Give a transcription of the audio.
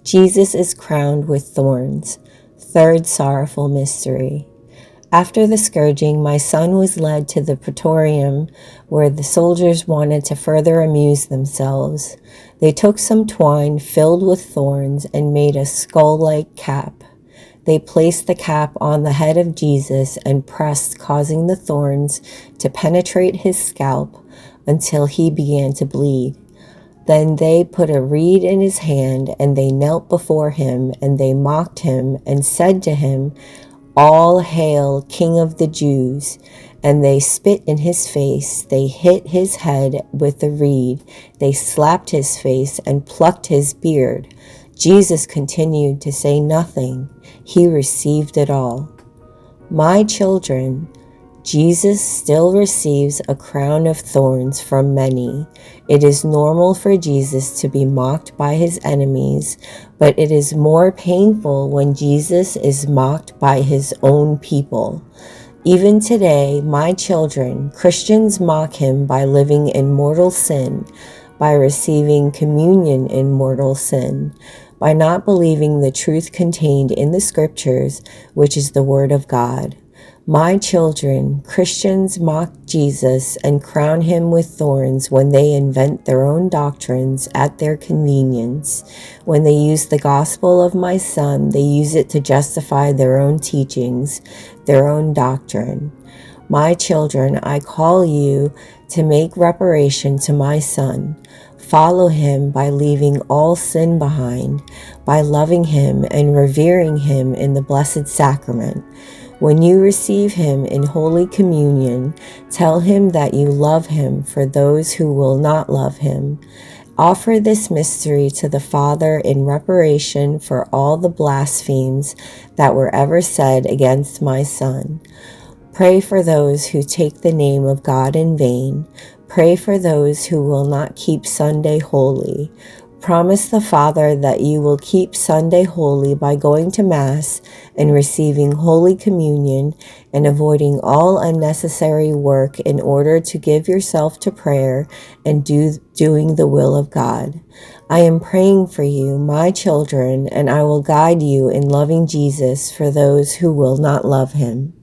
Jesus is crowned with thorns. Third sorrowful mystery. After the scourging, my son was led to the praetorium, where the soldiers wanted to further amuse themselves. They took some twine filled with thorns and made a skull-like cap. They placed the cap on the head of Jesus and pressed, causing the thorns to penetrate his scalp until he began to bleed. Then they put a reed in his hand, and they knelt before him, and they mocked him and said to him, "All hail, King of the Jews!" And they spit in his face. They hit his head with the reed. They slapped his face and plucked his beard. Jesus continued to say nothing. He received it all. My children, Jesus still receives a crown of thorns from many. It is normal for Jesus to be mocked by his enemies, but it is more painful when Jesus is mocked by his own people. Even today, my children, Christians mock him by living in mortal sin, by receiving communion in mortal sin, by not believing the truth contained in the scriptures, which is the word of God. My children, Christians mock Jesus and crown him with thorns when they invent their own doctrines at their convenience. When they use the gospel of my Son, they use it to justify their own teachings, their own doctrine. My children, I call you to make reparation to my Son. Follow him by leaving all sin behind, by loving him and revering him in the Blessed Sacrament. When you receive him in Holy Communion, tell him that you love him for those who will not love him. Offer this mystery to the Father in reparation for all the blasphemies that were ever said against my Son. Pray for those who take the name of God in vain. Pray for those who will not keep Sunday holy. Promise the Father that you will keep Sunday holy by going to Mass and receiving Holy Communion and avoiding all unnecessary work in order to give yourself to prayer and doing the will of God. I am praying for you, my children, and I will guide you in loving Jesus for those who will not love him.